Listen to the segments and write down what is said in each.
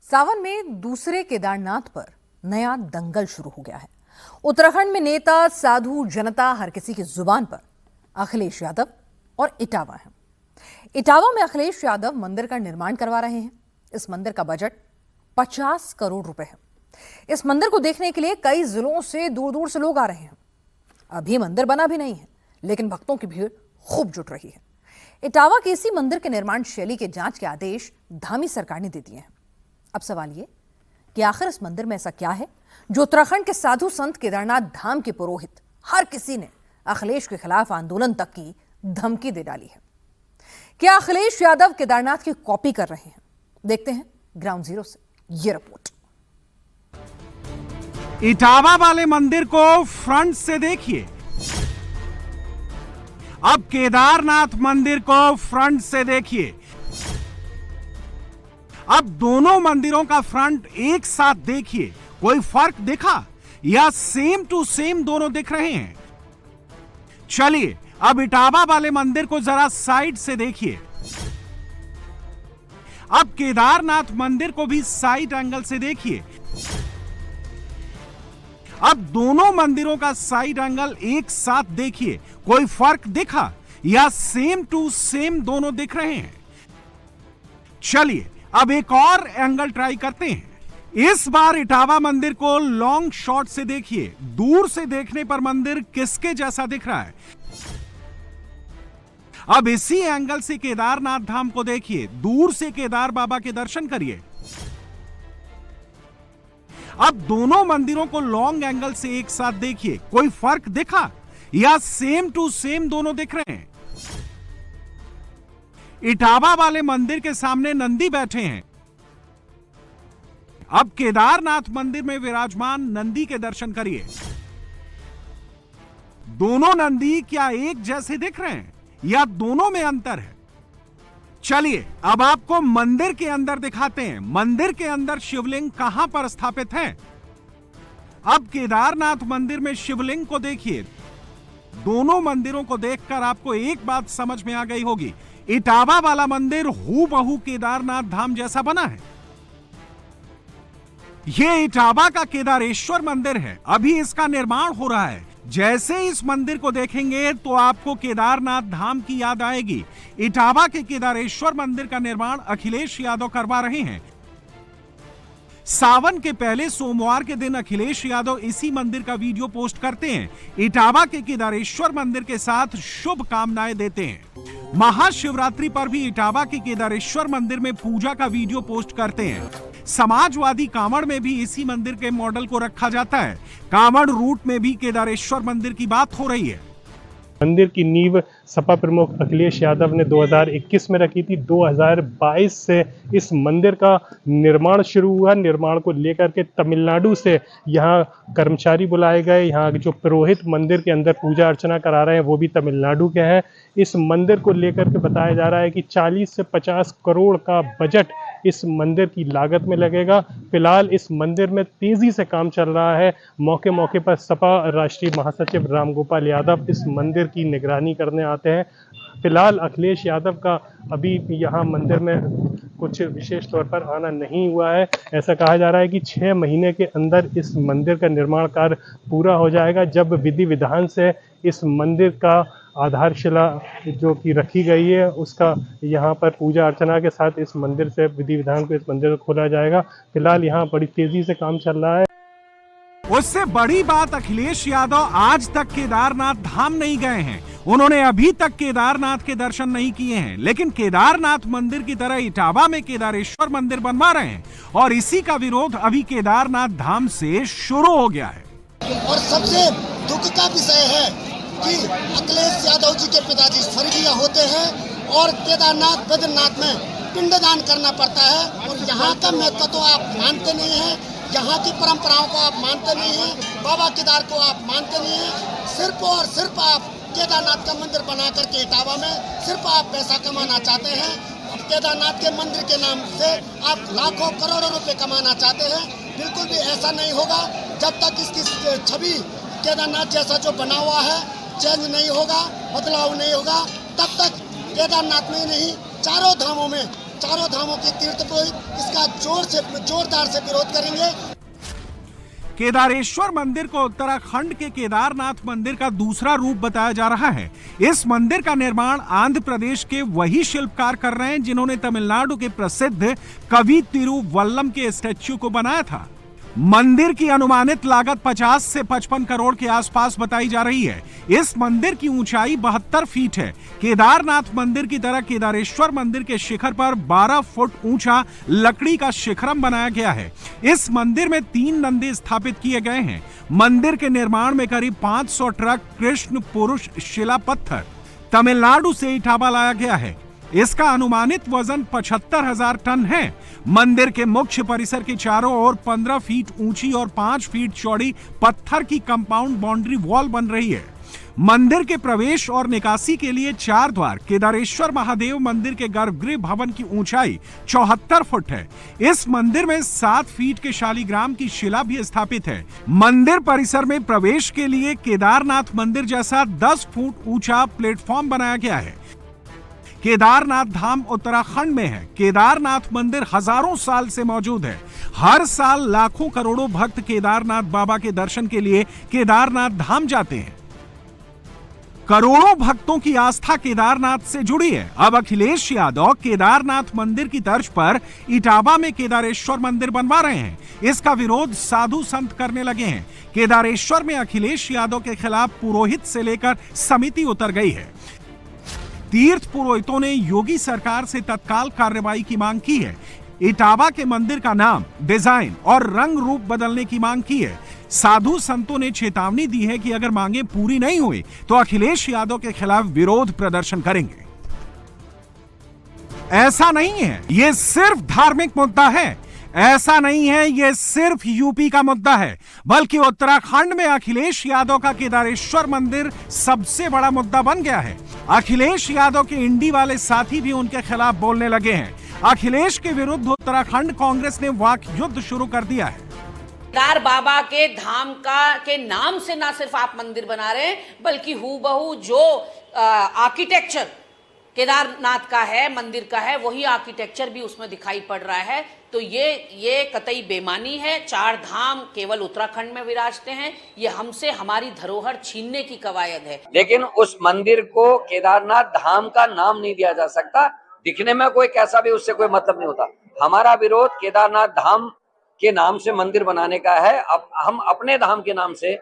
सावन में दूसरे केदारनाथ पर नया दंगल शुरू हो गया है। उत्तराखंड में नेता, साधु, जनता, हर किसी की जुबान पर अखिलेश यादव और इटावा है। इटावा में अखिलेश यादव मंदिर का निर्माण करवा रहे हैं। इस मंदिर का बजट 50 करोड़ रुपए है। इस मंदिर को देखने के लिए कई जिलों से दूर दूर से लोग आ रहे हैं। अभी मंदिर बना भी नहीं है, लेकिन भक्तों की भीड़ खूब जुट रही है। इटावा के इसी मंदिर के निर्माण शैली के जांच के आदेश धामी सरकार ने दे दिए हैं। अब सवाल ये कि आखिर इस मंदिर में ऐसा क्या है जो उत्तराखंड के साधु संत केदारनाथ धाम के पुरोहित हर किसी ने अखिलेश के खिलाफ आंदोलन तक की धमकी दे डाली है। क्या अखिलेश यादव केदारनाथ की कॉपी कर रहे हैं? देखते हैं ग्राउंड जीरो से ये रिपोर्ट। इटावा वाले मंदिर को फ्रंट से देखिए, अब केदारनाथ मंदिर को फ्रंट से देखिए। अब दोनों मंदिरों का फ्रंट एक साथ देखिए, कोई फर्क दिखा या सेम टू सेम दोनों दिख रहे हैं? चलिए अब इटावा वाले मंदिर को जरा साइड से देखिए। अब केदारनाथ मंदिर को भी साइड एंगल से देखिए। अब दोनों मंदिरों का साइड एंगल एक साथ देखिए, कोई फर्क दिखा या सेम टू सेम दोनों दिख रहे हैं? चलिए अब एक और एंगल ट्राई करते हैं। इस बार इटावा मंदिर को लॉन्ग शॉट से देखिए। दूर से देखने पर मंदिर किसके जैसा दिख रहा है? अब इसी एंगल से केदारनाथ धाम को देखिए। दूर से केदार बाबा के दर्शन करिए। अब दोनों मंदिरों को लॉन्ग एंगल से एक साथ देखिए, कोई फर्क दिखा या सेम टू सेम दोनों दिख रहे हैं? इटावा वाले मंदिर के सामने नंदी बैठे हैं। अब केदारनाथ मंदिर में विराजमान नंदी के दर्शन करिए। दोनों नंदी क्या एक जैसे दिख रहे हैं या दोनों में अंतर है? चलिए अब आपको मंदिर के अंदर दिखाते हैं। मंदिर के अंदर शिवलिंग कहां पर स्थापित है? अब केदारनाथ मंदिर में शिवलिंग को देखिए। दोनों मंदिरों को देखकर आपको एक बात समझ में आ गई होगी, इटावा वाला मंदिर हूबहू केदारनाथ धाम जैसा बना है। यह इटावा का केदारेश्वर मंदिर है। अभी इसका निर्माण हो रहा है। जैसे इस मंदिर को देखेंगे तो आपको केदारनाथ धाम की याद आएगी। इटावा के केदारेश्वर मंदिर का निर्माण अखिलेश यादव करवा रहे हैं। सावन के पहले सोमवार के दिन अखिलेश यादव इसी मंदिर का वीडियो पोस्ट करते हैं। इटावा के केदारेश्वर मंदिर के साथ शुभ कामनाएं देते हैं। महाशिवरात्रि पर भी इटावा के केदारेश्वर मंदिर में पूजा का वीडियो पोस्ट करते हैं। समाजवादी कांवड़ में भी इसी मंदिर के मॉडल को रखा जाता है। कांवड़ रूट में भी केदारेश्वर मंदिर की बात हो रही है। मंदिर की नींव सपा प्रमुख अखिलेश यादव ने 2021 में रखी थी। 2022 से इस मंदिर का निर्माण शुरू हुआ। निर्माण को लेकर के तमिलनाडु से यहाँ कर्मचारी बुलाए गए। यहाँ जो पुरोहित मंदिर के अंदर पूजा अर्चना करा रहे हैं वो भी तमिलनाडु के हैं। इस मंदिर को लेकर के बताया जा रहा है कि 40 से 50 करोड़ का बजट इस मंदिर की लागत में लगेगा। फिलहाल इस मंदिर में तेजी से काम चल रहा है। मौके मौके पर सपा राष्ट्रीय महासचिव रामगोपाल यादव इस मंदिर की निगरानी करने आते हैं। फिलहाल अखिलेश यादव का अभी यहाँ मंदिर में कुछ विशेष तौर पर आना नहीं हुआ है। ऐसा कहा जा रहा है कि 6 महीने के अंदर इस मंदिर का निर्माण कार्य पूरा हो जाएगा, जब विधि विधान से इस मंदिर का आधारशिला जो कि रखी गई है उसका यहाँ पर पूजा अर्चना के साथ इस मंदिर से विधि विधान को इस मंदिर को खोला जाएगा। फिलहाल यहाँ बड़ी तेजी से काम चल रहा है। उससे बड़ी बात, अखिलेश यादव आज तक केदारनाथ धाम नहीं गए हैं। उन्होंने अभी तक केदारनाथ के दर्शन नहीं किए हैं, लेकिन केदारनाथ मंदिर की तरह इटावा में केदारेश्वर मंदिर बनवा रहे हैं और इसी का विरोध अभी केदारनाथ धाम से शुरू हो गया है। और सबसे दुख का विषय है कि अखिलेश यादव जी के पिताजी स्वर्गीय होते हैं और केदारनाथ बद्रीनाथ में पिंडदान करना पड़ता है और यहाँ का महत्व तो आप मानते नहीं हैं, यहाँ की परंपराओं को आप मानते नहीं हैं, बाबा केदार को आप मानते नहीं हैं। सिर्फ और सिर्फ आप केदारनाथ का मंदिर बना करके इटावा में सिर्फ आप पैसा कमाना चाहते हैं। अब केदारनाथ के मंदिर के नाम से आप लाखों करोड़ों रुपए कमाना चाहते हैं। बिल्कुल भी ऐसा नहीं होगा। जब तक इसकी छवि केदारनाथ जैसा जो बना हुआ है चेंज नहीं होगा, बदलाव नहीं होगा, तब तक केदारनाथ में नहीं चारों धामों में चारों धामों के तीर्थ पुरोहित इसका जोरदार से विरोध करेंगे। केदारेश्वर मंदिर को उत्तराखंड के केदारनाथ मंदिर का दूसरा रूप बताया जा रहा है। इस मंदिर का निर्माण आंध्र प्रदेश के वही शिल्पकार कर रहे हैं जिन्होंने तमिलनाडु के प्रसिद्ध कवि तिरुवल्लम के स्टैच्यू को बनाया था। मंदिर की अनुमानित लागत 50 से 55 करोड़ के आसपास बताई जा रही है। इस मंदिर की ऊंचाई 72 फीट है। केदारनाथ मंदिर की तरह केदारेश्वर मंदिर के शिखर पर 12 फुट ऊंचा लकड़ी का शिखरम बनाया गया है। इस मंदिर में 3 नंदी स्थापित किए गए हैं। मंदिर के निर्माण में करीब 500 ट्रक कृष्ण पुरुष शिला पत्थर तमिलनाडु से इटावा लाया गया है। इसका अनुमानित वजन 75,000 टन है। मंदिर के मुख्य परिसर के चारों ओर 15 फीट ऊंची और 5 फीट चौड़ी पत्थर की कंपाउंड बाउंड्री वॉल बन रही है। मंदिर के प्रवेश और निकासी के लिए 4 द्वार। केदारेश्वर महादेव मंदिर के गर्भगृह भवन की ऊंचाई 74 फुट है। इस मंदिर में 7 फीट के शालिग्राम की शिला भी स्थापित है। मंदिर परिसर में प्रवेश के लिए केदारनाथ मंदिर जैसा 10 फुट ऊंचा प्लेटफॉर्म बनाया गया है। केदारनाथ धाम उत्तराखंड में है। केदारनाथ मंदिर हजारों साल से मौजूद है। हर साल लाखों करोड़ों भक्त केदारनाथ बाबा के दर्शन के लिए केदारनाथ धाम जाते हैं। करोड़ों भक्तों की आस्था केदारनाथ से जुड़ी है। अब अखिलेश यादव केदारनाथ मंदिर की तर्ज पर इटावा में केदारेश्वर मंदिर बनवा रहे हैं। इसका विरोध साधु संत करने लगे हैं। केदारेश्वर में अखिलेश यादव के खिलाफ पुरोहित से लेकर समिति उतर गई है। तीर्थ पुरोहितों ने योगी सरकार से तत्काल कार्रवाई की मांग की है। इटावा के मंदिर का नाम, डिजाइन और रंग रूप बदलने की मांग की है। साधु संतों ने चेतावनी दी है कि अगर मांगे पूरी नहीं हुई तो अखिलेश यादव के खिलाफ विरोध प्रदर्शन करेंगे। ऐसा नहीं है ये सिर्फ धार्मिक मुद्दा है, ऐसा नहीं है ये सिर्फ यूपी का मुद्दा है, बल्कि उत्तराखंड में अखिलेश यादव का केदारेश्वर मंदिर सबसे बड़ा मुद्दा बन गया है। अखिलेश यादव के इंडी वाले साथी भी उनके खिलाफ बोलने लगे हैं। अखिलेश के विरुद्ध उत्तराखंड कांग्रेस ने वाक युद्ध शुरू कर दिया है। केदार बाबा के धाम के नाम से ना सिर्फ आप मंदिर बना रहे हैं, बल्कि हूबहू जो आर्किटेक्चर केदारनाथ का है, मंदिर का है, वही आर्किटेक्चर भी उसमें दिखाई पड़ रहा है। तो ये कतई बेमानी है। 4 धाम केवल उत्तराखंड में विराजते हैं। ये हमसे हमारी धरोहर छीनने की कवायद है। लेकिन उस मंदिर को केदारनाथ धाम का नाम नहीं दिया जा सकता। दिखने में कोई कैसा भी, उससे कोई मतलब नहीं होता। हमारा विरोध केदारनाथ धाम के नाम से मंदिर बनाने का है। अब हम अपने धाम के नाम से,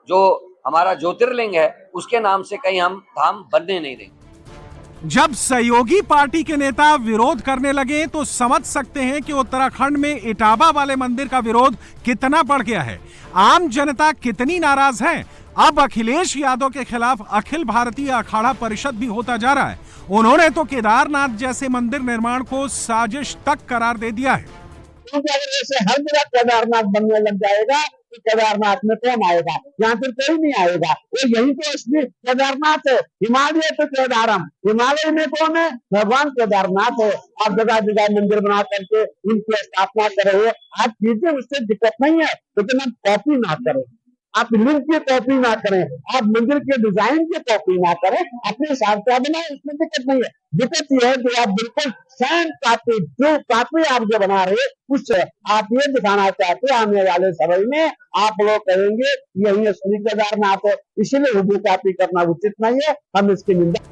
जो हमारा ज्योतिर्लिंग है, उसके नाम से कहीं हम धाम बनने नहीं देंगे। जब सहयोगी पार्टी के नेता विरोध करने लगे तो समझ सकते हैं कि उत्तराखंड में इटावा वाले मंदिर का विरोध कितना बढ़ गया है। आम जनता कितनी नाराज है। अब अखिलेश यादव के खिलाफ अखिल भारतीय अखाड़ा परिषद भी होता जा रहा है। उन्होंने तो केदारनाथ जैसे मंदिर निर्माण को साजिश तक करार दे दिया है। अगर ऐसे हर जगह केदारनाथ बनने लग जाएगा तो केदारनाथ में कौन आएगा? यहाँ फिर कोई नहीं आएगा। वो यही तो असली केदारनाथ है। हिमालय तो केदारम, हिमालय में कौन है? भगवान केदारनाथ है। आप जगह जगह मंदिर बना करके उनकी स्थापना करे। आप कीजिए, उससे दिक्कत नहीं है, लेकिन आप कॉपी ना करें। आप लिंक की कॉपी ना करें, आप मंदिर के डिजाइन की कॉपी ना करें, अपने हिसाब से बनाए, इसमें दिक्कत नहीं है। दिक्कत यह है कि आप बिल्कुल सेम कॉपी, जो कॉपी आप जो बना रहे उससे आप ये दिखाना चाहते हैं आने वाले समय में आप लोग कहेंगे यही असली केदारनाथ है, इसीलिए हुबहू कॉपी करना उचित नहीं है। हम इसकी निंदा।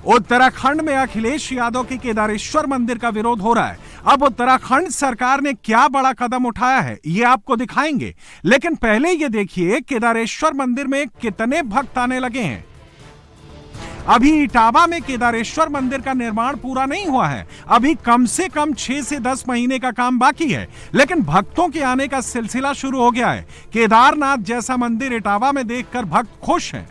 उत्तराखंड में अखिलेश यादव के केदारेश्वर मंदिर का विरोध हो रहा है। अब उत्तराखंड सरकार ने क्या बड़ा कदम उठाया है ये आपको दिखाएंगे, लेकिन पहले ये देखिए केदारेश्वर मंदिर में कितने भक्त आने लगे हैं। अभी इटावा में केदारेश्वर मंदिर का निर्माण पूरा नहीं हुआ है। अभी कम से कम 6 से 10 महीने का काम बाकी है, लेकिन भक्तों के आने का सिलसिला शुरू हो गया है। केदारनाथ जैसा मंदिर इटावा में देखकर भक्त खुश हैं।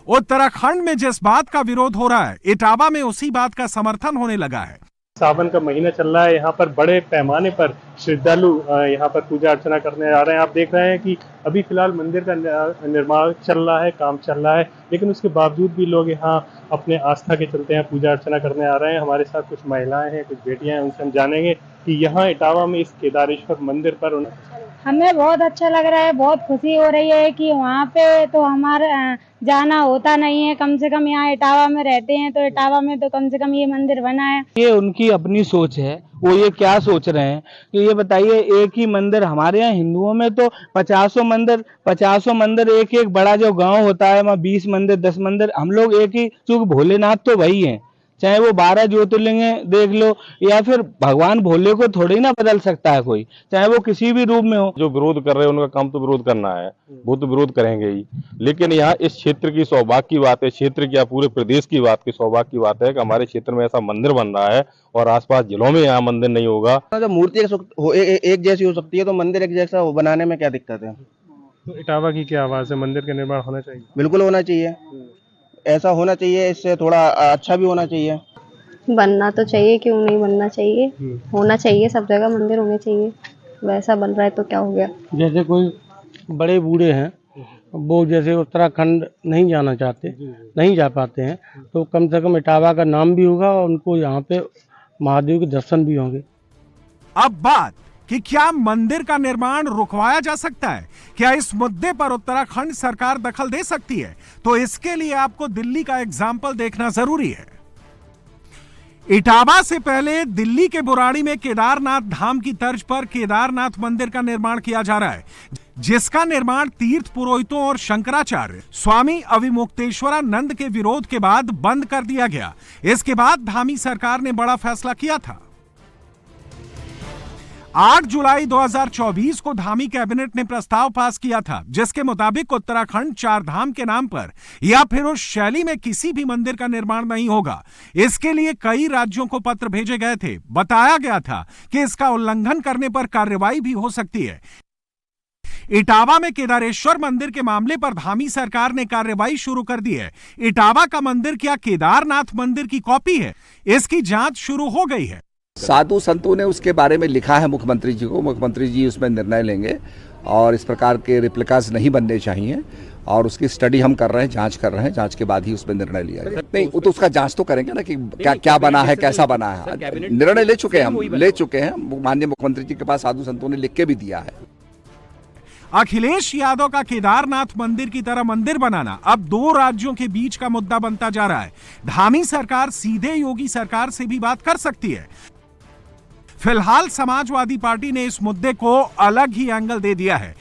उत्तराखंड में जिस बात का विरोध हो रहा है, इटावा में उसी बात का समर्थन होने लगा है। सावन का महीना चल रहा है, यहाँ पर बड़े पैमाने पर श्रद्धालु यहाँ पर पूजा अर्चना करने आ रहे हैं। आप देख रहे हैं कि अभी फिलहाल मंदिर का निर्माण चल रहा है, काम चल रहा है, लेकिन उसके बावजूद भी लोग यहाँ अपने आस्था के चलते हैं पूजा अर्चना करने आ रहे हैं। हमारे साथ कुछ महिलाएं हैं, कुछ बेटियां हैं, उनसे हम जानेंगे कि यहाँ इटावा में इस केदारेश्वर मंदिर पर हमें बहुत अच्छा लग रहा है, बहुत खुशी हो रही है कि वहाँ पे तो हमारा जाना होता नहीं है। कम से कम यहाँ इटावा में रहते हैं तो इटावा में तो कम से कम ये मंदिर बना है। ये उनकी अपनी सोच है, वो ये क्या सोच रहे हैं कि ये बताइए, एक ही मंदिर हमारे यहाँ हिंदुओं में तो 50 मंदिर, एक एक बड़ा जो गांव होता है वहाँ 20 मंदिर 10 मंदिर, हम लोग एक ही, चूंकि भोलेनाथ तो वही है, चाहे वो 12 ज्योतिर्लिंग देख लो, या फिर भगवान भोले को थोड़ी ना बदल सकता है कोई, चाहे वो किसी भी रूप में हो। जो विरोध कर रहे हैं उनका काम तो विरोध करना है, वो तो विरोध करेंगे ही, लेकिन यहाँ इस क्षेत्र की सौभाग्य की बात है, क्षेत्र की या पूरे प्रदेश की बात की सौभाग्य की बात है कि हमारे क्षेत्र में ऐसा मंदिर बन रहा है और आसपास जिलों में यहाँ मंदिर नहीं होगा। जब मूर्ति एक जैसी हो सकती है तो मंदिर एक जैसा बनाने में क्या दिक्कत है? तो इटावा की क्या आवाज है, मंदिर का निर्माण होना चाहिए? बिल्कुल होना चाहिए, ऐसा होना चाहिए, इससे थोड़ा अच्छा भी होना चाहिए। बनना तो चाहिए, क्यों नहीं बनना चाहिए, होना चाहिए, सब जगह मंदिर होने चाहिए। वैसा बन रहा है तो क्या हो गया। जैसे कोई बड़े बूढ़े हैं, वो जैसे उत्तराखंड नहीं जाना चाहते, नहीं जा पाते हैं, तो कम से कम इटावा का नाम भी होगा और उनको यहाँ पे महादेव के दर्शन भी होंगे। अब बात कि क्या मंदिर का निर्माण रुकवाया जा सकता है, क्या इस मुद्दे पर उत्तराखंड सरकार दखल दे सकती है, तो इसके लिए आपको दिल्ली का एग्जाम्पल देखना जरूरी है। इटावा से पहले दिल्ली के बुराड़ी में केदारनाथ धाम की तर्ज पर केदारनाथ मंदिर का निर्माण किया जा रहा है, जिसका निर्माण तीर्थ पुरोहितों और शंकराचार्य स्वामी अविमुक्तेश्वरानंद के विरोध के बाद बंद कर दिया गया। इसके बाद धामी सरकार ने बड़ा फैसला किया था। 8 जुलाई 2024 को धामी कैबिनेट ने प्रस्ताव पास किया था, जिसके मुताबिक उत्तराखंड 4 धाम के नाम पर या फिर उस शैली में किसी भी मंदिर का निर्माण नहीं होगा। इसके लिए कई राज्यों को पत्र भेजे गए थे। बताया गया था कि इसका उल्लंघन करने पर कार्रवाई भी हो सकती है। इटावा में केदारेश्वर मंदिर के मामले पर धामी सरकार ने कार्रवाई शुरू कर दी है। इटावा का मंदिर क्या केदारनाथ मंदिर की कॉपी है? इसकी जांच शुरू हो गई है। साधु संतों ने उसके बारे में लिखा है मुख्यमंत्री जी को, मुख्यमंत्री जी उसमें निर्णय लेंगे और इस प्रकार के रिप्लिकास नहीं बनने चाहिए और उसकी स्टडी हम कर रहे हैं, जांच कर रहे हैं, जांच के बाद ही उसमें निर्णय लिया जाए। नहीं, वो तो उसका जांच तो करेंगे ना कि क्या बना है, कैसा बना है। निर्णय ले चुके हैं, माननीय मुख्यमंत्री जी के पास साधु संतों ने लिख के भी दिया है। अखिलेश यादव का केदारनाथ मंदिर की तरह मंदिर बनाना अब 2 राज्यों के बीच का मुद्दा बनता जा रहा है। धामी सरकार सीधे योगी सरकार से भी बात कर सकती है। फिलहाल समाजवादी पार्टी ने इस मुद्दे को अलग ही एंगल दे दिया है।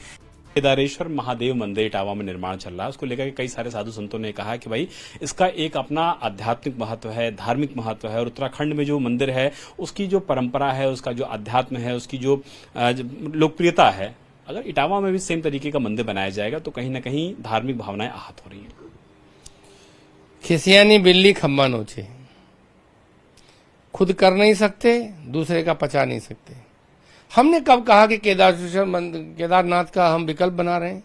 केदारेश्वर महादेव मंदिर इटावा में निर्माण चल रहा है, उसको लेकर कई सारे साधु संतों ने कहा कि भाई इसका एक अपना आध्यात्मिक महत्व है, धार्मिक महत्व है और उत्तराखंड में जो मंदिर है उसकी जो परंपरा है, उसका जो अध्यात्म है, उसकी जो लोकप्रियता है, अगर इटावा में भी सेम तरीके का मंदिर बनाया जाएगा तो कहीं ना कहीं धार्मिक भावनाएं आहत हो रही हैं। खिसियानी बिल्ली खम्बा नोचे, खुद कर नहीं सकते, दूसरे का पचा नहीं सकते। हमने कब कहा कि केदारनाथ का हम विकल्प बना रहे हैं?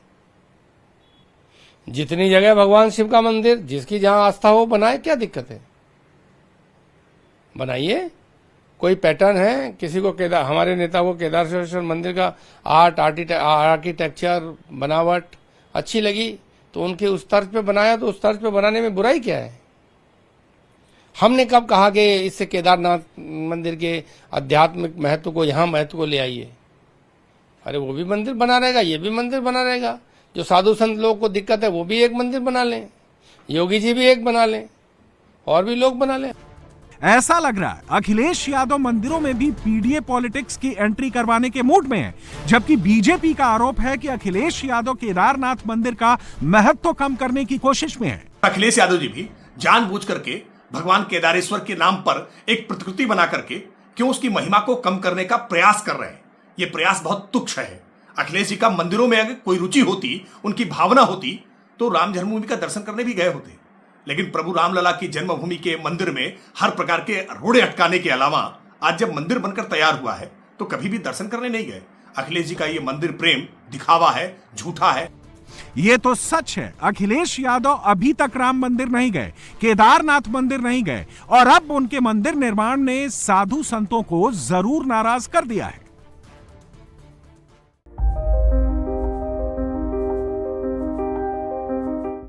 जितनी जगह भगवान शिव का मंदिर, जिसकी जहां आस्था हो बनाए, क्या दिक्कत है? बनाइए, कोई पैटर्न है। किसी को हमारे नेता को केदारेश्वर मंदिर का आर्किटेक्चर बनावट अच्छी लगी तो उनके उस तर्ज पे बनाया, तो उस तर्ज पे बनाने में बुराई क्या है? हमने कब कहा कि इससे केदारनाथ मंदिर के आध्यात्मिक महत्व को, यहाँ महत्व को ले आइए? अरे वो भी मंदिर बना रहेगा, ये भी मंदिर बना रहेगा। जो साधु संत लोगों को दिक्कत है वो भी एक मंदिर बना लें, योगी जी भी एक बना लें, और भी लोग बना लें। ऐसा लग रहा है अखिलेश यादव मंदिरों में भी पीडीए पॉलिटिक्स की एंट्री करवाने के मूड में है, जबकि बीजेपी का आरोप है कि अखिलेश यादव केदारनाथ मंदिर का महत्व कम करने की कोशिश में है। अखिलेश यादव जी भी जानबूझ करके भगवान केदारेश्वर के नाम पर एक प्रतिकृति बना करके क्यों उसकी महिमा को कम करने का प्रयास कर रहे हैं। ये प्रयास बहुत तुच्छ है। अखिलेश जी का मंदिरों में अगर कोई रुचि होती, उनकी भावना होती, तो राम जन्मभूमि का दर्शन करने भी गए होते। लेकिन प्रभु रामलला की जन्मभूमि के मंदिर में हर प्रकार के रोड़े अटकाने के अलावा आज जब मंदिर बनकर तैयार हुआ है तो कभी भी दर्शन करने नहीं गए। अखिलेश जी का ये मंदिर प्रेम दिखावा है, झूठा है। ये तो सच है, अखिलेश यादव अभी तक राम मंदिर नहीं गए, केदारनाथ मंदिर नहीं गए और अब उनके मंदिर निर्माण ने साधु संतों को जरूर नाराज कर दिया है।